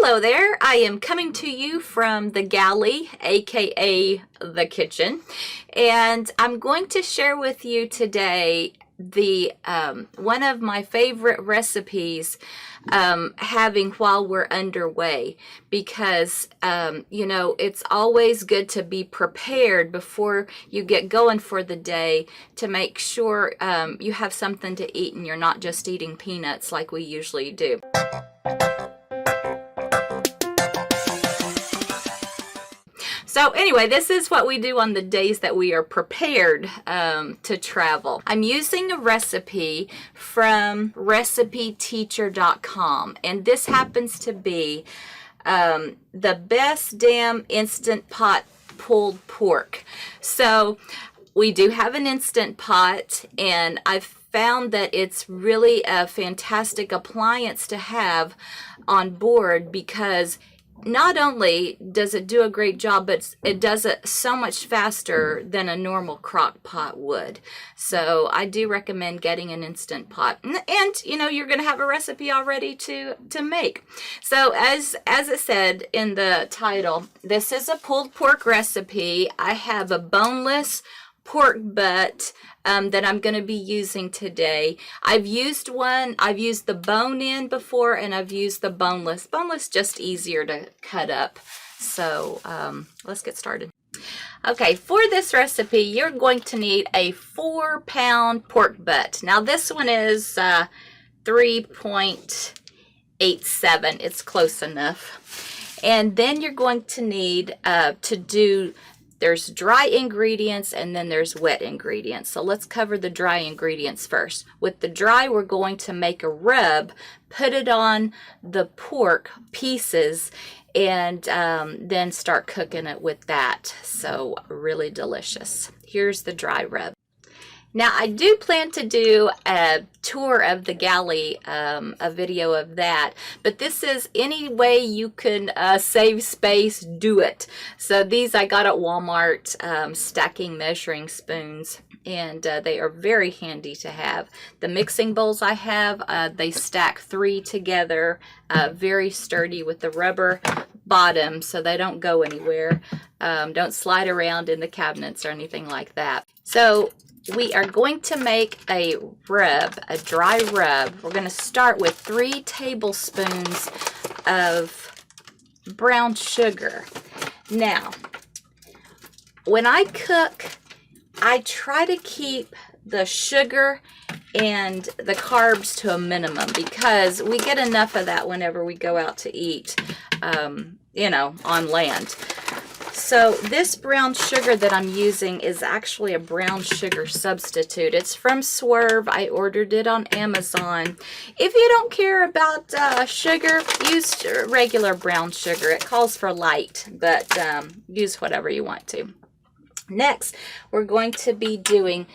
Hello there. I am coming to you from the Galley, aka the kitchen, and I'm going to share with you today the one of my favorite recipes having while we're underway, because you know, it's always good to be prepared before you get going for the day to make sure you have something to eat and you're not just eating peanuts like we usually do. So anyway, this is what we do on the days that we are prepared to travel. I'm using a recipe from recipeteacher.com, and this happens to be the best damn instant pot pulled pork. So we do have an instant pot, and I've found that it's really a fantastic appliance to have on board, because not only does it do a great job, but it does it so much faster than a normal crock pot would. So I do recommend getting an instant pot, and you know, you're going to have a recipe already to make. So as it said in the title, this is a pulled pork recipe. I have a boneless pork butt that I'm going to be using today. I've used the bone in before, and I've used the boneless. Boneless just easier to cut up. So let's get started. Okay, for this recipe, you're going to need a 4-pound pork butt. Now this one is 3.87. It's close enough. And then you're going to need there's dry ingredients and then there's wet ingredients. So let's cover the dry ingredients first. With the dry, we're going to make a rub, put it on the pork pieces, and then start cooking it with that. So really delicious. Here's the dry rub. Now, I do plan to do a tour of the Galley, a video of that, but this is any way you can save space, do it. So these I got at Walmart, stacking measuring spoons, and they are very handy to have. The mixing bowls I have, they stack 3 together, very sturdy with the rubber bottom so they don't go anywhere, don't slide around in the cabinets or anything like that. So we are going to make a rub, a dry rub. We're going to start with 3 tablespoons of brown sugar. Now, when I cook, I try to keep the sugar and the carbs to a minimum, because we get enough of that whenever we go out to eat, you know, on land. So this brown sugar that I'm using is actually a brown sugar substitute. It's from Swerve. I ordered it on Amazon. If you don't care about sugar, use regular brown sugar. It calls for light, but use whatever you want to. Next, we're going to be doing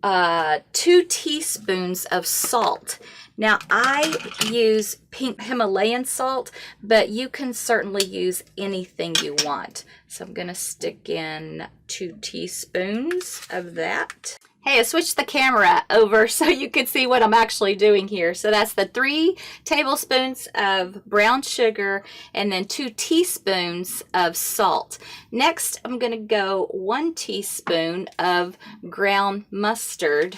2 teaspoons of salt. Now, I use pink Himalayan salt, but you can certainly use anything you want. So I'm going to stick in 2 teaspoons of that. Hey, I switched the camera over so you can see what I'm actually doing here. So that's the 3 tablespoons of brown sugar and then 2 teaspoons of salt. Next, I'm going to go 1 teaspoon of ground mustard.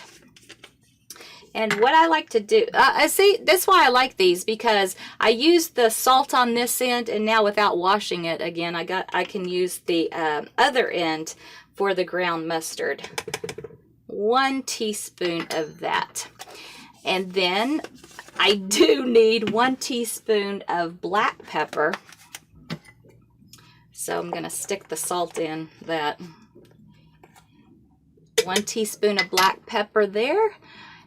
And what I like to do, see, that's why I like these, because I used the salt on this end, and now without washing it again, I can use the other end for the ground mustard. 1 teaspoon of that. And then I do need 1 teaspoon of black pepper. So I'm going to stick the salt in that. 1 teaspoon of black pepper there.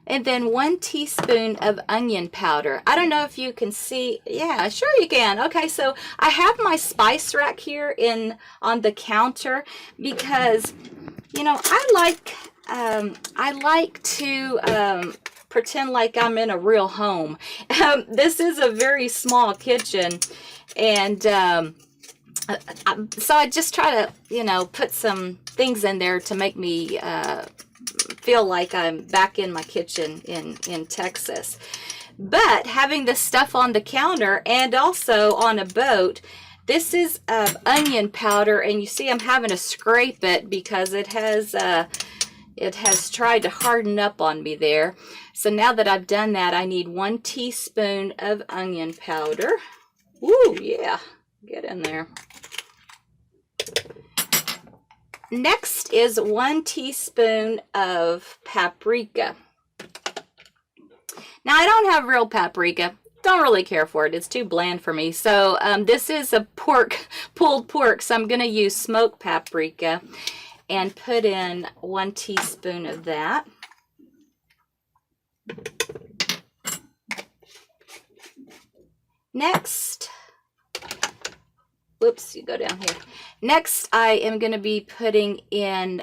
And then 1 teaspoon of onion powder. I don't know if you can see. Yeah, sure you can. Okay, so I have my spice rack here on the counter, because, you know, I like to pretend like I'm in a real home. This is a very small kitchen, and so I just try to, you know, put some things in there to make me feel like I'm back in my kitchen in Texas. But having this stuff on the counter and also on a boat, this is onion powder, and you see I'm having to scrape it because it has tried to harden up on me there. So now that I've done that, I need 1 teaspoon of onion powder. Ooh, yeah, get in there. Next is 1 teaspoon of paprika. Now, I don't have real paprika. Don't really care for it. It's too bland for me. So this is a pulled pork, so I'm going to use smoked paprika and put in 1 teaspoon of that. Next, whoops, you go down here. Next, I am going to be putting in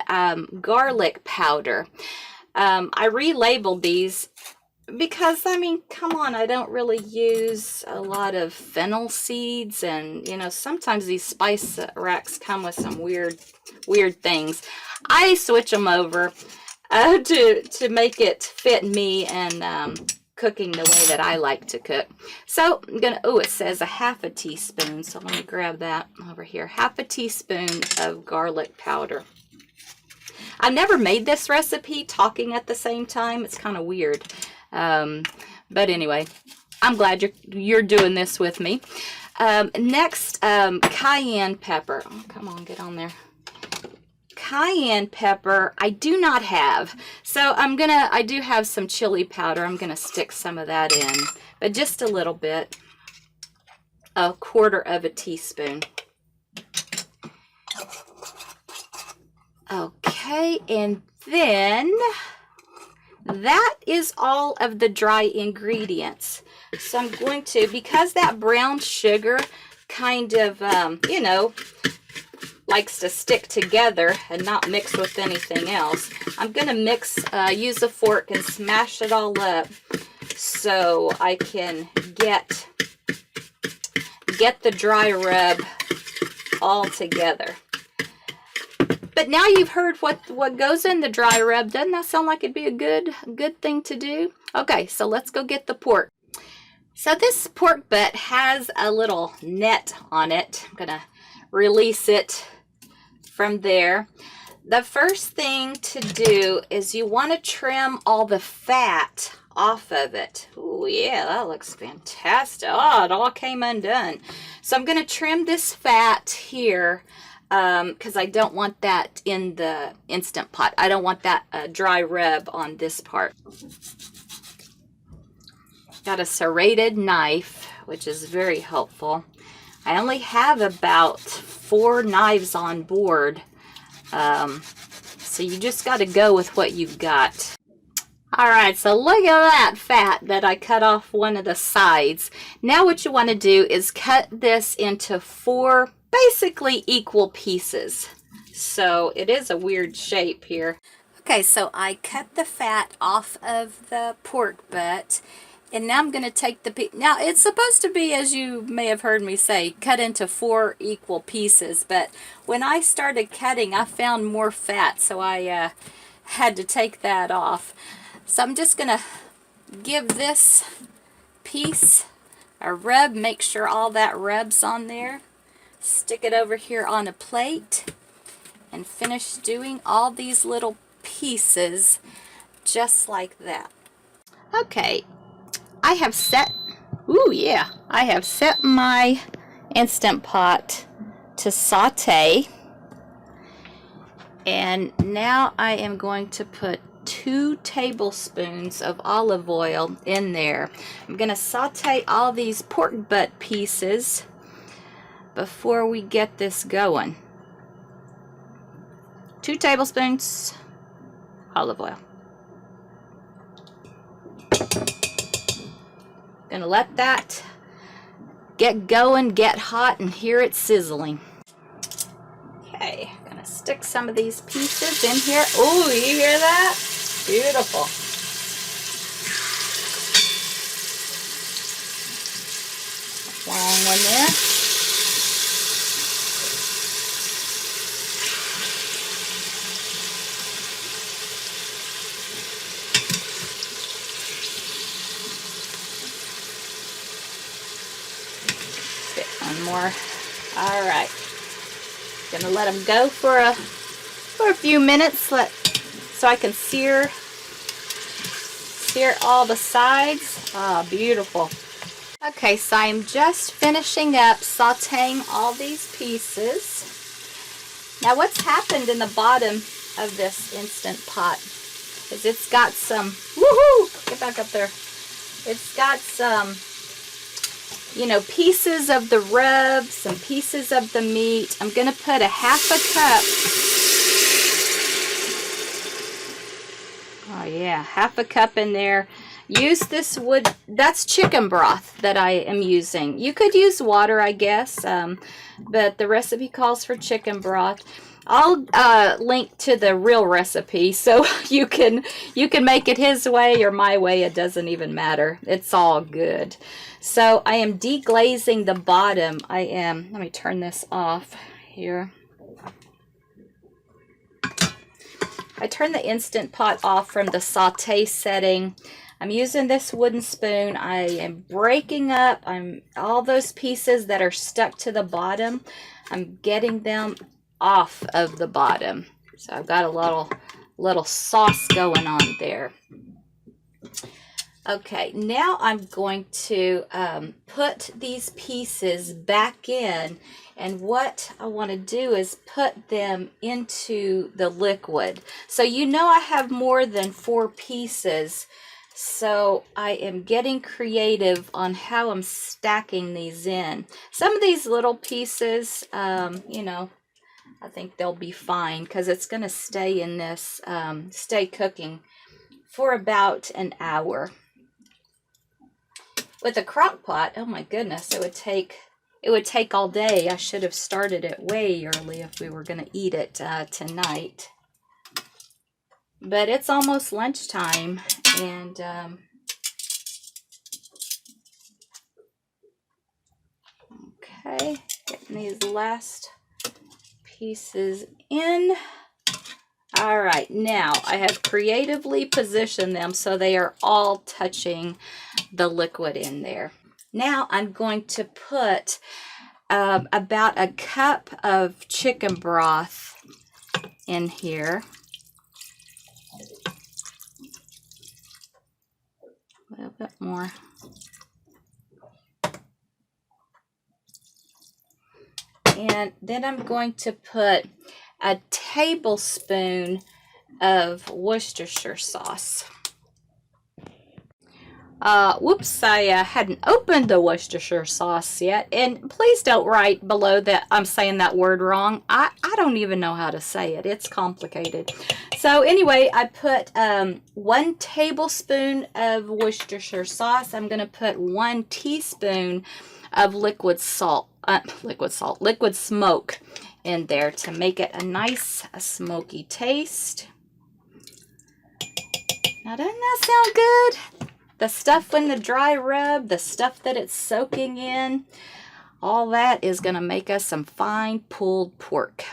garlic powder. I relabeled these because, I mean, come on, I don't really use a lot of fennel seeds, and, you know, sometimes these spice racks come with some weird things. I switch them over to make it fit me and cooking the way that I like to cook. So I'm gonna, oh, it says a 1/2 teaspoon, so let me grab that over here. 1/2 teaspoon of garlic powder. I've never made this recipe talking at the same time. It's kind of weird. But anyway, I'm glad you're doing this with me. Next, cayenne pepper. Oh, come on, get on there. Cayenne pepper I do not have, so I do have some chili powder. I'm gonna stick some of that in, but just a little bit, 1/4 teaspoon. Okay, and then that is all of the dry ingredients. So I'm going to, because that brown sugar kind of you know, likes to stick together and not mix with anything else, I'm going to use a fork and smash it all up so I can get the dry rub all together. But now you've heard what goes in the dry rub. Doesn't that sound like it'd be a good thing to do? Okay, so let's go get the pork. So this pork butt has a little net on it. I'm going to release it from there. The first thing to do is you want to trim all the fat off of it. Oh yeah, that looks fantastic. Oh, it all came undone. So I'm going to trim this fat here because I don't want that in the Instant Pot. I don't want that dry rub on this part. Got a serrated knife, which is very helpful. I only have about 4 knives on board, so you just got to go with what you've got. Alright, so look at that fat that I cut off one of the sides. Now what you want to do is cut this into 4 basically equal pieces. So it is a weird shape here. Okay, so I cut the fat off of the pork butt. And now I'm going to take the piece. Now, it's supposed to be, as you may have heard me say, cut into 4 equal pieces. But when I started cutting, I found more fat, so I had to take that off. So I'm just going to give this piece a rub. Make sure all that rubs on there. Stick it over here on a plate. And finish doing all these little pieces just like that. Okay. I have set my Instant Pot to saute, and now I am going to put 2 tablespoons of olive oil in there. I'm going to saute all these pork butt pieces before we get this going. 2 tablespoons olive oil. Gonna let that get going, get hot, and hear it sizzling. Okay, gonna stick some of these pieces in here. Oh, you hear that? Beautiful. Long one there. One more. All right. Gonna let them go for a few minutes, so I can sear all the sides. Ah, beautiful. Okay, so I'm just finishing up sauteing all these pieces. Now what's happened in the bottom of this Instant Pot is it's got some, woohoo, get back up there. It's got some, you know, pieces of the rub, some pieces of the meat. I'm going to put a half a cup. Oh yeah, half a cup in there. Use this wood, that's chicken broth that I am using. You could use water, I guess, but the recipe calls for chicken broth. I'll link to the real recipe so you can make it his way or my way. It doesn't even matter. It's all good. So I am deglazing the bottom. Let me turn this off here. I turn the Instant Pot off from the saute setting. I'm using this wooden spoon. I am breaking up all those pieces that are stuck to the bottom. I'm getting them off of the bottom. So I've got a little sauce going on there. Okay, now I'm going to put these pieces back in, and what I want to do is put them into the liquid. So you know I have more than 4 pieces, so I am getting creative on how I'm stacking these in. Some of these little pieces, you know, I think they'll be fine because it's going to stay in this, stay cooking for about an hour. With a crock pot, oh my goodness, it would take all day. I should have started it way early if we were going to eat it tonight. But it's almost lunchtime, and okay, getting these last pieces in. All right, now I have creatively positioned them so they are all touching the liquid in there. Now I'm going to put about a cup of chicken broth in here. A little bit more. And then I'm going to put a tablespoon of Worcestershire sauce. Whoops, I hadn't opened the Worcestershire sauce yet, and please don't write below that I'm saying that word wrong. I don't even know how to say it. It's complicated. So anyway, I put 1 tablespoon of Worcestershire sauce. I'm going to put 1 teaspoon of liquid smoke in there to make it a nice smoky taste. Now doesn't that sound good? The stuff in the dry rub, the stuff that it's soaking in, all that is going to make us some fine pulled pork.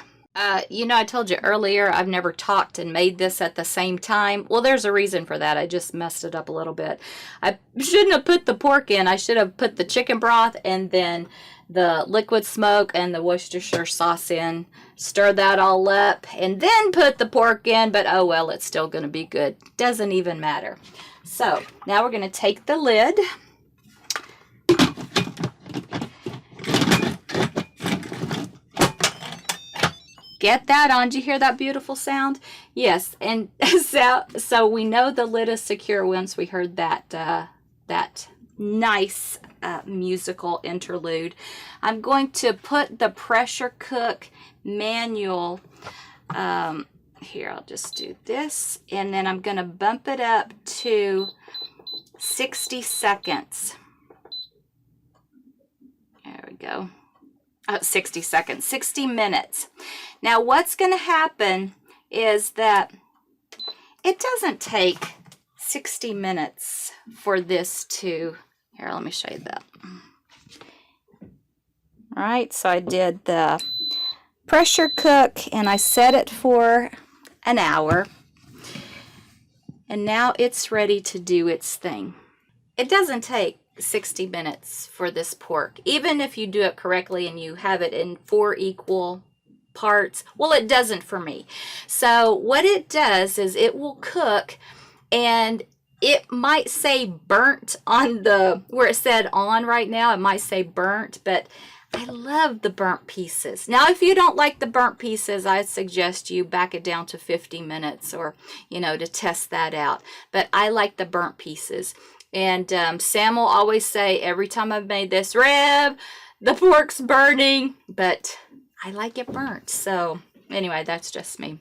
You know, I told you earlier I've never talked and made this at the same time. Well, there's a reason for that. I just messed it up a little bit. I shouldn't have put the pork in. I should have put the chicken broth and then the liquid smoke and the Worcestershire sauce in. Stir that all up and then put the pork in. But oh well, it's still going to be good. Doesn't even matter. So now we're going to take the lid. Get that on? Did you hear that beautiful sound? Yes, and so we know the lid is secure once we heard that that nice musical interlude. I'm going to put the pressure cook manual here. I'll just do this, and then I'm going to bump it up to 60 seconds. There we go. 60 seconds, 60 minutes. Now what's going to happen is that it doesn't take 60 minutes for this to, here, let me show you that. All right, so I did the pressure cook and I set it for an hour. And now it's ready to do its thing. It doesn't take 60 minutes for this pork, even if you do it correctly and you have it in 4 equal parts. Well, it doesn't for me. So what it does is it will cook, and it might say burnt on the, where it said on right now, it might say burnt, but I love the burnt pieces. Now, if you don't like the burnt pieces, I suggest you back it down to 50 minutes or, you know, to test that out. But I like the burnt pieces. And Sam will always say, every time I've made this, Rev, the pork's burning, but I like it burnt. So anyway, that's just me.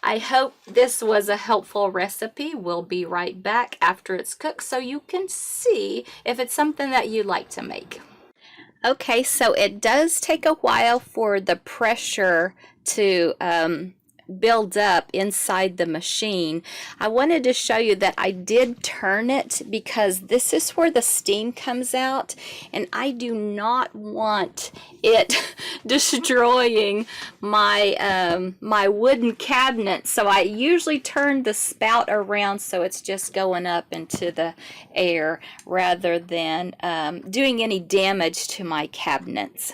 I hope this was a helpful recipe. We'll be right back after it's cooked so you can see if it's something that you like to make. Okay, so it does take a while for the pressure to build up inside the machine. I wanted to show you that I did turn it because this is where the steam comes out, and I do not want it destroying my my wooden cabinet. So I usually turn the spout around so it's just going up into the air rather than doing any damage to my cabinets.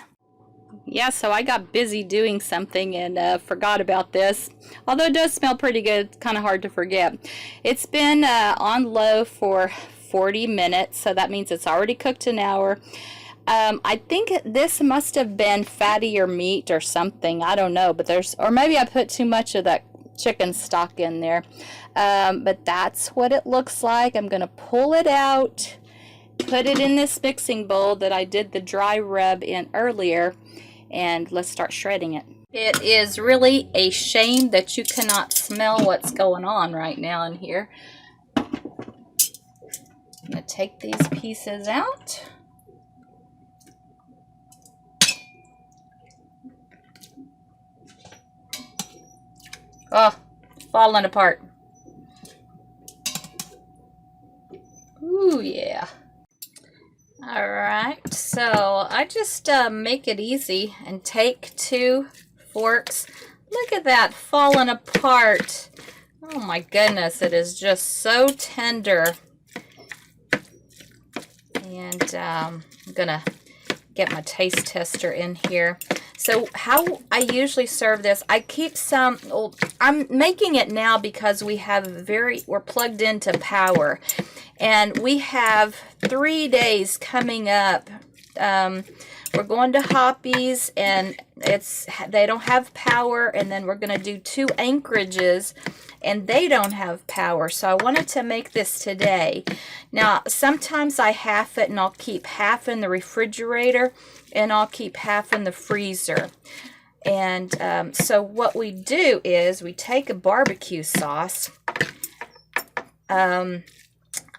Yeah, so I got busy doing something and forgot about this. Although it does smell pretty good, it's kind of hard to forget. It's been on low for 40 minutes, so that means it's already cooked an hour. I think this must have been fattier meat or something. I don't know, but or maybe I put too much of that chicken stock in there. But that's what it looks like. I'm going to pull it out, put it in this mixing bowl that I did the dry rub in earlier, and let's start shredding it. It is really a shame that you cannot smell what's going on right now in here. I'm going to take these pieces out. Oh, falling apart. Ooh, yeah. Alright, so I just make it easy and take 2 forks. Look at that falling apart. Oh my goodness, it is just so tender. And I'm gonna get my taste tester in here. So how I usually serve this, I keep some, well, I'm making it now because we're plugged into power. And we have 3 days coming up. We're going to Hoppy's, and they don't have power, and then we're going to do 2 anchorages, and they don't have power. So I wanted to make this today. Now, sometimes I half it, and I'll keep half in the refrigerator, and I'll keep half in the freezer. And so what we do is we take a barbecue sauce.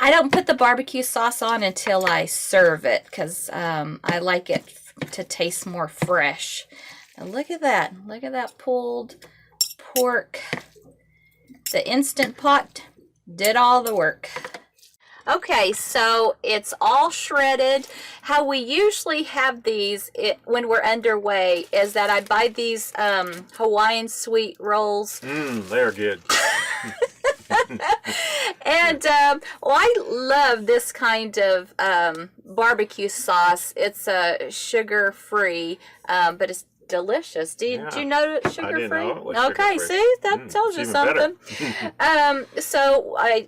I don't put the barbecue sauce on until I serve it because I like it to taste more fresh. And look at that. Look at that pulled pork. The Instant Pot did all the work. Okay, so it's all shredded. How we usually have these when we're underway is that I buy these Hawaiian sweet rolls. They're good. And well, I love this kind of barbecue sauce. It's sugar-free, but it's delicious. Did you know it's sugar-free? I didn't know it was okay, sugar-free. see? That tells you something. So I,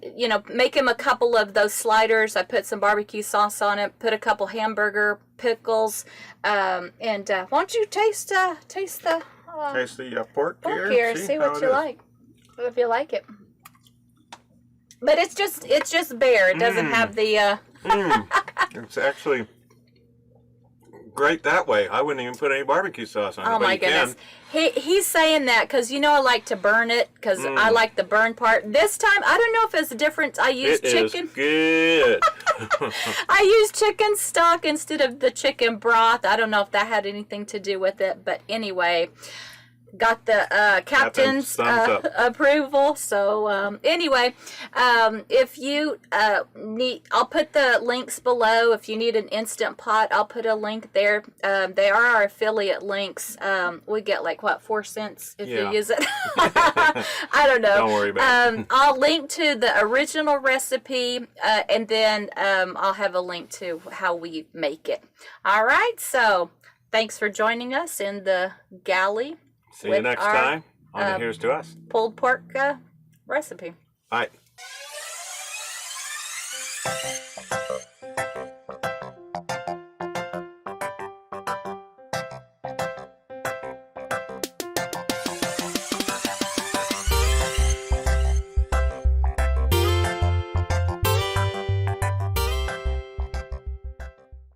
make him a couple of those sliders. I put some barbecue sauce on it, put a couple hamburger pickles, and why don't you taste the pork here, see what you like. If you like it. But it's just bare. It doesn't have the It's actually great that way. I wouldn't even put any barbecue sauce on it. Oh my goodness. He's saying that because I like to burn it because I like the burn part. This time I don't know if it's different. I used chicken. It is good. I used chicken stock instead of the chicken broth. I don't know if that had anything to do with it, but anyway, got the captain's thumbs up. approval. So anyway, if you need, I'll put the links below. If you need an Instant Pot, I'll put a link there. They are our affiliate links. We get like what, 4 cents if you use it. I don't know. Don't worry about it. I'll link to the original recipe, and then I'll have a link to how we make it. All right. So thanks for joining us in the galley. See you next time on the Here's to Us pulled pork recipe. Bye.